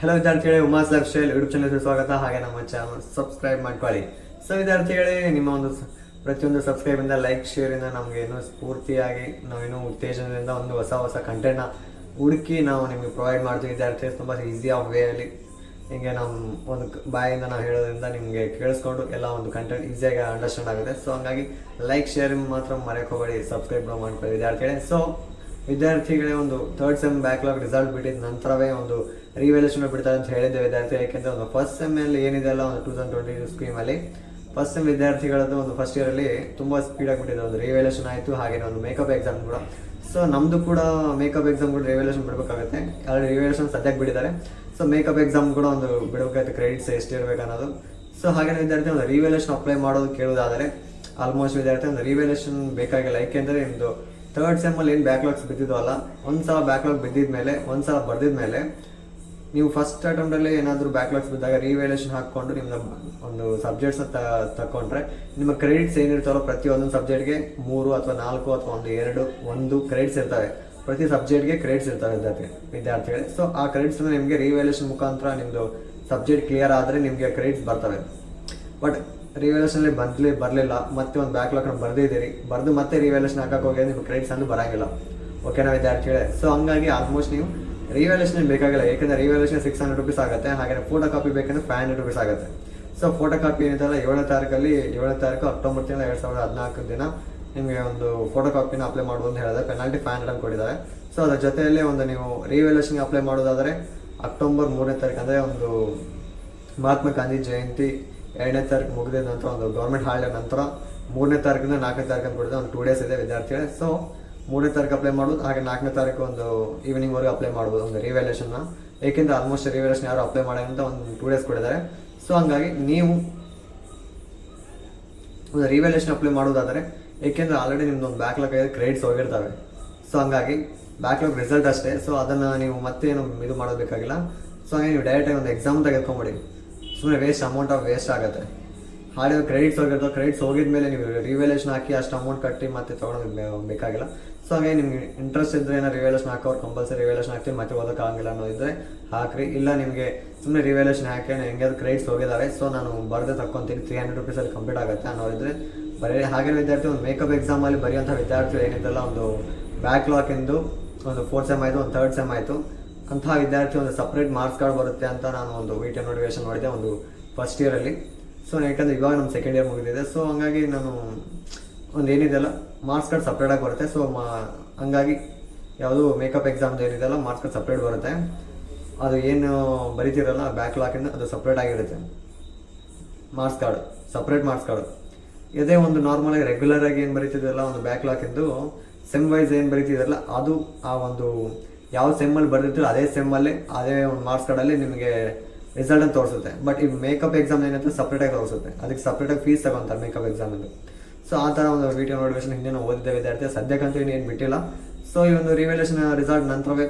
Hello ವಿದ್ಯಾರ್ಥಿಗಳೇ, Uma's life style YouTube ಚಾನಲ್ಗೆ ಸ್ವಾಗತ. ಹಾಗೆ ನಮ್ಮ ಚಾನಲ್ ಸಬ್ಸ್ಕ್ರೈಬ್ ಮಾಡ್ಕೊಳ್ಳಿ. ಸೊ ವಿದ್ಯಾರ್ಥಿಗಳೇ, ನಿಮ್ಮ ಒಂದು ಪ್ರತಿಯೊಂದು ಸಬ್ಸ್ಕ್ರೈಬಿಂದ, ಲೈಕ್, ಶೇರಿಂದ ನಮಗೆ ಏನೋ ಸ್ಫೂರ್ತಿಯಾಗಿ ನಾವೇನೋ ಉತ್ತೇಜನದಿಂದ ಒಂದು ಹೊಸ ಕಂಟೆಂಟ್ನ ಹುಡುಕಿ ನಾವು ನಿಮಗೆ ಪ್ರೊವೈಡ್ ಮಾಡ್ತೀವಿ. ವಿದ್ಯಾರ್ಥಿಗಳು ತುಂಬ ಈಸಿ ಆಫ್ ವೇಯಲ್ಲಿ ಹಿಂಗೆ ನಮ್ಮ ಒಂದು ಬಾಯಿಂದ ನಾವು ಹೇಳೋದ್ರಿಂದ ನಿಮಗೆ ಕೇಳಿಸ್ಕೊಂಡು ಎಲ್ಲ ಒಂದು ಕಂಟೆಂಟ್ ಈಸಿಯಾಗಿ ಅಂಡರ್ಸ್ಟ್ಯಾಂಡ್ ಆಗುತ್ತೆ. ಸೊ ಹಂಗಾಗಿ ಲೈಕ್, ಶೇರ್ ಮಾತ್ರ ಮರೆಯೋಕೆ ಹೋಗಬೇಡಿ, ಸಬ್ಸ್ಕ್ರೈಬ್ ಮಾಡ್ಕೊಳ್ಳಿ ವಿದ್ಯಾರ್ಥಿಗಳೇ. ಸೊ ವಿದ್ಯಾರ್ಥಿಗಳೇ, ಒಂದು ಥರ್ಡ್ ಸೆಮ್ ಬ್ಯಾಕ್ಲಾಗ್ ರಿಸಲ್ಟ್ ಬಿಟ್ಟಿದ ನಂತರವೇ ಒಂದು ರಿವ್ಯಾಲ್ಯೂಷನ್ ಬಿಡ್ತಾರೆ ಅಂತ ಹೇಳಿದ್ದೆ ವಿದ್ಯಾರ್ಥಿ. ಯಾಕೆಂದರೆ ಒಂದು ಫಸ್ಟ್ ಸೆಮ್ಮಲ್ಲಿ ಏನಿದೆ ಅಲ್ಲ, ಒಂದು 2022 ಸ್ಕೀಮಲ್ಲಿ ಫಸ್ಟ್ ಸೆಮ್ ವಿದ್ಯಾರ್ಥಿಗಳದ್ದು ಒಂದು ಫಸ್ಟ್ ಇಯರಲ್ಲಿ ತುಂಬ ಸ್ಪೀಡಾಗಿ ಬಿಟ್ಟಿದೆ. ಒಂದು ರಿವ್ಯಾಲ್ಯೂಷನ್ ಆಯಿತು, ಹಾಗೆ ಒಂದು ಮೇಕಪ್ ಎಕ್ಸಾಮ್ ಕೂಡ. ಸೊ ನಮ್ಮದು ಕೂಡ ಮೇಕಪ್ ಎಕ್ಸಾಮ್ ಕೂಡ ರಿವ್ಯಾಲ್ಯೂಷನ್ ಬಿಡಬೇಕಾಗುತ್ತೆ. ಆಲ್ರೆಡಿ ರಿವ್ಯಾಲ್ಯೂಷನ್ ಸದ್ಯಕ್ಕೆ ಬಿಟ್ಟಿದ್ದಾರೆ. ಸೊ ಮೇಕಪ್ ಎಕ್ಸಾಮ್ ಕೂಡ ಒಂದು ಬಿಡಬೇಕಾಗುತ್ತೆ, ಕ್ರೆಡಿಟ್ಸ್ ಎಷ್ಟು ಇರಬೇಕು ಅನ್ನೋದು. ಸೊ ಹಾಗೆ ವಿದ್ಯಾರ್ಥಿ ಒಂದು ರಿವ್ಯಾಲ್ಯೂಷನ್ ಅಪ್ಲೈ ಮಾಡೋದು ಕೇಳೋದಾದರೆ ಆಲ್ಮೋಸ್ಟ್ ವಿದ್ಯಾರ್ಥಿ ಒಂದು ರಿವ್ಯಾಲ್ಯೂಷನ್ ಬೇಕಾಗಿಲ್ಲ. ಯಾಕೆಂದರೆ ನಿಮ್ಮದು ಥರ್ಡ್ ಸೆಮ್ಮಲ್ಲಿ ಏನು ಬ್ಯಾಕ್ಲಾಗ್ಸ್ ಬಿದ್ದಿದ್ವಲ್ಲ, ಒಂದು ಸಲ ಬ್ಯಾಕ್ಲಾಗ್ ಬಿದ್ದಿದ ಮೇಲೆ, ಒಂದು ಸಲ ಬರ್ದಿದ ಮೇಲೆ ನೀವು ಫಸ್ಟ್ ಅಟೆಂಪ್ಟಲ್ಲಿ ಏನಾದರೂ ಬ್ಯಾಕ್ಲಾಗ್ಸ್ ಬಿದ್ದಾಗ ರಿವ್ಯಾಲ್ಯೂಷನ್ ಹಾಕ್ಕೊಂಡು ನಿಮ್ಮ ಒಂದು ಸಬ್ಜೆಕ್ಟ್ಸ್ನ ತಗೊಂಡ್ರೆ ನಿಮ್ಮ ಕ್ರೆಡಿಟ್ಸ್ ಏನಿರ್ತಾರೋ ಪ್ರತಿಯೊಂದೊಂದು ಸಬ್ಜೆಕ್ಟ್ಗೆ 3 ಅಥವಾ 4 ಅಥವಾ 1 ಕ್ರೆಡಿಟ್ಸ್ ಇರ್ತವೆ. ಪ್ರತಿ ಸಬ್ಜೆಕ್ಟ್ಗೆ ಕ್ರೆಡಿಟ್ಸ್ ಇರ್ತವೆ ವಿದ್ಯಾರ್ಥಿಗಳೇ. ಸೊ ಆ ಕ್ರೆಡಿಟ್ಸ್ನ ನಿಮಗೆ ರಿವ್ಯಾಲ್ಯೂಷನ್ ಮುಖಾಂತರ ನಿಮ್ಮದು ಸಬ್ಜೆಕ್ಟ್ ಕ್ಲಿಯರ್ ಆದರೆ ನಿಮಗೆ ಕ್ರೆಡಿಟ್ಸ್ ಬರ್ತವೆ. ಬಟ್ ರಿವ್ಯಾಲ್ಯೂಷನಲ್ಲಿ ಬರಲಿಲ್ಲ, ಮತ್ತೆ ಒಂದು ಬ್ಯಾಕ್ಲಾಗ್ ಬರೆದಿದ್ದೀರಿ, ಬರೆದು ಮತ್ತೆ ರಿವ್ಯಾಲ್ಯೂಷನ್ ಹಾಕಕ್ಕೆ ಹೋಗಿ ನಿಮ್ಗೆ ಕ್ರೆಡಿಟ್ಸ್ ಅಂದು ಬರೋಂಗಿಲ್ಲ. ಓಕೆನಾ ವಿದ್ಯಾರ್ಥಿಗಳೇ? ಸೊ ಹಂಗಾಗಿ ಆಲ್ಮೋಸ್ಟ್ ನೀವು ರಿವ್ಯಾಲ್ಯೂಷನ್ ಬೇಕಾಗಿಲ್ಲ. ಯಾಕೆಂದರೆ ರಿವ್ಯಾಲ್ಯೂಷನ್ 600 ರುಪೀಸ್ ಆಗುತ್ತೆ. ಹಾಗೆ ಫೋಟೋ ಕಾಪಿ ಬೇಕಂದ್ರೆ 500 ರುಪೀಸ್ ಆಗುತ್ತೆ. ಸೊ ಫೋಟೋ ಕಾಪಿ ಏನಿದೆಲ್ಲ 7ನೇ ತಾರೀಕು ಅಕ್ಟೋಬರ್ 2014 ದಿನ ನಿಮಗೆ ಒಂದು ಫೋಟೋ ಕಾಪಿನ ಅಪ್ಲೈ ಮಾಡೋದು ಅಂತ ಹೇಳಿದ್ರೆ ಪೆನಾಲ್ಟಿ 500 ಅಂತ ಕೊಟ್ಟಿದ್ದಾರೆ. ಸೊ ಅದರ ಜೊತೆಯಲ್ಲಿ ಒಂದು ನೀವು ರಿವ್ಯಾಲ್ಯೂಷನ್ಗೆ ಅಪ್ಲೈ ಮಾಡೋದಾದರೆ ಅಕ್ಟೋಬರ್ 3ನೇ ತಾರೀಕು, ಅಂದರೆ ಒಂದು ಮಹಾತ್ಮ ಗಾಂಧಿ ಜಯಂತಿ 2ನೇ ತಾರೀಕು ಮುಗಿದ ನಂತರ, ಒಂದು ಗೌರ್ಮೆಂಟ್ ಹಾಲಿಡೇ ನಂತರ 3ನೇ ತಾರೀಕಿಂದ 4ನೇ ತಾರೀಕು ಅಂತ ಕೊಟ್ಟಿದೆ. ಒಂದು 2 ಡೇಸ್ ಇದೆ ವಿದ್ಯಾರ್ಥಿಗಳೇ. ಸೊ 3ನೇ ತಾರೀಕು ಅಪ್ಲೈ ಮಾಡೋದು, ಹಾಗೆ 4ನೇ ತಾರೀಕು ಒಂದು ಈವ್ನಿಂಗ್ವರೆಗೂ ಅಪ್ಲೈ ಮಾಡ್ಬೋದು ಒಂದು ರಿವ್ಯಾಲ್ಯೂಷನ್ನ. ಏಕೆಂದರೆ ಆಲ್ಮೋಸ್ಟ್ ರಿವ್ಯಾಲ್ಯೂಷನ್ ಯಾರು ಅಪ್ಲೈ ಮಾಡೋಂತ ಒಂದು 2 ಡೇಸ್ ಕೊಟ್ಟಿದ್ದಾರೆ. ಸೊ ಹಂಗಾಗಿ ನೀವು ಒಂದು ರಿವ್ಯಾಲ್ಯೂಷನ್ ಅಪ್ಲೈ ಮಾಡೋದಾದರೆ, ಏಕೆಂದರೆ ಆಲ್ರೆಡಿ ನಿಮ್ದು ಒಂದು ಬ್ಯಾಕ್ಲಾಗ್ ಆಗಿದೆ, ಕ್ರೆಡಿಟ್ಸ್ ಹೋಗಿರ್ತವೆ. ಸೊ ಹಂಗಾಗಿ ಬ್ಯಾಕ್ಲಾಗ್ ರಿಸಲ್ಟ್ ಅಷ್ಟೇ. ಸೊ ಅದನ್ನು ನೀವು ಮತ್ತೇನು ಇದು ಮಾಡೋದಕ್ಕಾಗಿಲ್ಲ. ಸೊ ಹಾಗೆ ನೀವು ಡೈರೆಕ್ಟಾಗಿ ಒಂದು ಎಕ್ಸಾಮ್ ತೆಗೆದುಕೊಂಬಿಡಿ. ಸುಮ್ಮನೆ ವೇಸ್ಟ್ ಆಗುತ್ತೆ. ಹಾಗೆ ಕ್ರೆಡಿಟ್ಸ್ ಹೋಗಿರ್ತವೆ. ಕ್ರೆಡಿಟ್ಸ್ ಹೋಗಿದ ಮೇಲೆ ನೀವು ರಿವ್ಯಾಲ್ಯೂಷನ್ ಹಾಕಿ ಅಷ್ಟು ಅಮೌಂಟ್ ಕಟ್ಟಿ ಮತ್ತೆ ತೊಗೊಳೋದು ಬೇಕಾಗಿಲ್ಲ. ಸೊ ಹಾಗೆ ನಿಮ್ಗೆ ಇಂಟ್ರೆಸ್ಟ್ ಇದ್ದರೆ ಏನೋ ರಿವ್ಯಾಲ್ಯೂಷನ್ ಹಾಕೋರು ಕಂಪಲ್ಸರಿ ರಿವ್ಯಾಲ್ಯೂಷನ್ ಹಾಕ್ತೀವಿ, ಮತ್ತೆ ಓದೋಕ್ಕಾಗಿಲ್ಲ ಅನ್ನೋದಿದ್ರೆ ಹಾಕ್ರಿ. ಇಲ್ಲ ನಿಮಗೆ ಸುಮ್ಮನೆ ರಿವ್ಯಾಲ್ಯೂಷನ್ ಹಾಕಿ ಹೆಂಗಾದ್ರು ಕ್ರೆಡಿಟ್ಸ್ ಹೋಗಿದ್ದಾವೆ, ಸೊ ನಾನು ಬರೆದೇ ತಕ್ಕೊತೀನಿ, 300 ರುಪೀಸಲ್ಲಿ ಕಂಪ್ಲೀಟ್ ಆಗುತ್ತೆ ಅನ್ನೋದಿದ್ರೆ ಬರೀ. ಹಾಗೆ ವಿದ್ಯಾರ್ಥಿ ಒಂದು ಮೇಕಪ್ ಎಕ್ಸಾಮಲ್ಲಿ ಬರೆಯುವಂಥ ವಿದ್ಯಾರ್ಥಿಗಳು ಏನಿದ್ದಲ್ಲ, ಒಂದು ಬ್ಯಾಕ್ಲಾಗಿಂದು ಒಂದು 4th ಸೆಮ್ ಆಯಿತು, ಒಂದು 3rd ಸೆಮ್ ಆಯಿತು, ಅಂತಹ ವಿದ್ಯಾರ್ಥಿ ಒಂದು ಸಪ್ರೇಟ್ ಮಾರ್ಕ್ಸ್ ಕಾರ್ಡ್ ಬರುತ್ತೆ ಅಂತ ನಾನು ಒಂದು ವಿಡಿಯೋ ನೋಟಿಫಿಕೇಶನ್ ನೋಡಿದೆ ಒಂದು ಫಸ್ಟ್ ಇಯರಲ್ಲಿ. ಸೊ ಯಾಕಂದರೆ ಇವಾಗ ನಮ್ಮ ಸೆಕೆಂಡ್ ಇಯರ್ ಮುಗಿದಿದೆ. ಸೊ ಹಂಗಾಗಿ ನಾನು ಒಂದು ಏನಿದೆಲ್ಲ ಮಾರ್ಕ್ಸ್ ಕಾರ್ಡ್ ಸಪ್ರೇಟಾಗಿ ಬರುತ್ತೆ. ಸೊ ಹಂಗಾಗಿ ಯಾವುದು ಮೇಕಪ್ ಎಕ್ಸಾಮ್ದು ಏನಿದೆಲ್ಲ ಮಾರ್ಕ್ಸ್ ಕಾರ್ಡ್ ಸಪ್ರೇಟ್ ಬರುತ್ತೆ. ಅದು ಏನು ಬರೀತಿರಲ್ಲ ಬ್ಯಾಕ್ಲಾಗಿಂದ, ಅದು ಸಪ್ರೇಟ್ ಆಗಿರುತ್ತೆ ಸಪ್ರೇಟ್ ಮಾರ್ಕ್ಸ್ ಕಾರ್ಡು. ಇದೇ ಒಂದು ನಾರ್ಮಲಾಗಿ ರೆಗ್ಯುಲರಾಗಿ ಏನು ಬರೀತಿದ್ರಲ್ಲ, ಒಂದು ಬ್ಯಾಕ್ಲಾಗಿಂದು ಸೆಮ್ ವೈಸ್ ಏನು ಬರೀತಿದ್ರಲ್ಲ, ಅದು ಆ ಒಂದು ಯಾವ ಸೆಮ್ಮಲ್ಲಿ ಬರೆದಿರ್ತೀರೋ ಅದೇ ಸೆಮ್ಮಲ್ಲಿ ಅದೇ ಒಂದು ಮಾರ್ಕ್ಸ್ ಕಾರ್ಡಲ್ಲಿ ನಿಮಗೆ ರಿಸಲ್ಟ್ ಅಂತ ತೋರಿಸುತ್ತೆ. ಬಟ್ ಈ ಮೇಕಪ್ ಎಕ್ಸಾಮ್ ಏನಂತ ಸಪ್ರೇಟಾಗಿ ತೋರಿಸುತ್ತೆ, ಅದಕ್ಕೆ ಸಪ್ರೇಟಾಗಿ ಫೀಸ್ ತಗೊತಾರೆ ಮೇಕಪ್ ಎಕ್ಸಾಮಿಂದು. ಸೊ ಆ ಥರ ಒಂದು ವಿಡಿಯೋ ನೋಟಿಫಿಕೇಶನ್ ಹಿಂದೆ ನಾವು ಓದಿದ್ದೆ ವಿದ್ಯಾರ್ಥಿ. ಸದ್ಯಕ್ಕಂತೂ ಏನು ಬಿಟ್ಟಿಲ್ಲ. ಸೊ ಈ ಒಂದು ರಿವ್ಯಾಲ್ಯೂಷನ್ ರಿಸಲ್ಟ್ ನಂತರವೇ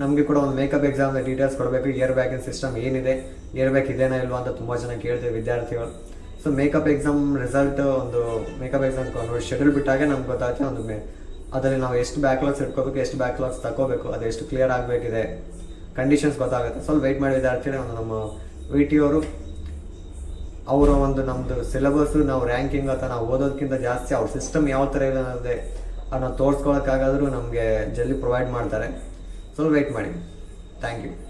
ನಮಗೆ ಕೂಡ ಒಂದು ಮೇಕಪ್ ಎಕ್ಸಾಮ್ನ ಡೀಟೇಲ್ಸ್ ಕೊಡಬೇಕು. ಇಯರ್ ಬ್ಯಾಕಿನ ಸಿಸ್ಟಮ್ ಏನಿದೆ, ಇಯರ್ ಬ್ಯಾಕ್ ಇದೇನಾ ಇಲ್ವಾ ಅಂತ ತುಂಬ ಜನ ಕೇಳ್ತೀವಿ ವಿದ್ಯಾರ್ಥಿಗಳು. ಸೊ ಮೇಕಪ್ ಎಕ್ಸಾಮ್ ರಿಸಲ್ಟ್, ಒಂದು ಮೇಕಪ್ ಎಕ್ಸಾಮ್ ಶೆಡ್ಯೂಲ್ ಬಿಟ್ಟಾಗೆ ನಮ್ಗೆ ಗೊತ್ತಾಗುತ್ತೆ ಒಂದು ಅದರಲ್ಲಿ ನಾವು ಎಷ್ಟು ಬ್ಯಾಕ್ಲಾಗ್ಸ್ ಇಟ್ಕೋಬೇಕು, ಎಷ್ಟು ಬ್ಯಾಕ್ಲಾಗ್ಸ್ ತಗೋಬೇಕು, ಅದು ಎಷ್ಟು ಕ್ಲಿಯರ್ ಆಗಬೇಕಿದೆ, ಕಂಡೀಷನ್ಸ್ ಗೊತ್ತಾಗುತ್ತೆ. ಸ್ವಲ್ಪ ವೆಯ್ಟ್ ಮಾಡಿ ವಿದ್ಯಾರ್ಥಿಗಳೇ. ಒಂದು ನಮ್ಮ VT ಅವರ ಒಂದು ನಮ್ಮದು ಸಿಲೆಬಸ್ಸು, ನಾವು ರ್ಯಾಂಕಿಂಗ್ ಅಥವಾ ನಾವು ಓದೋದಕ್ಕಿಂತ ಜಾಸ್ತಿ ಅವ್ರ ಸಿಸ್ಟಮ್ ಯಾವ ಥರ ಇದೆ ಅನ್ನೋದೇ ಅದನ್ನ ತೋರಿಸ್ಕೊಳ್ಳೋಕ್ಕಾಗಾದರೂ ನಮಗೆ ಜಲ್ದಿ ಪ್ರೊವೈಡ್ ಮಾಡ್ತಾರೆ. ಸ್ವಲ್ಪ ವೆಯ್ಟ್ ಮಾಡಿ. Thank you.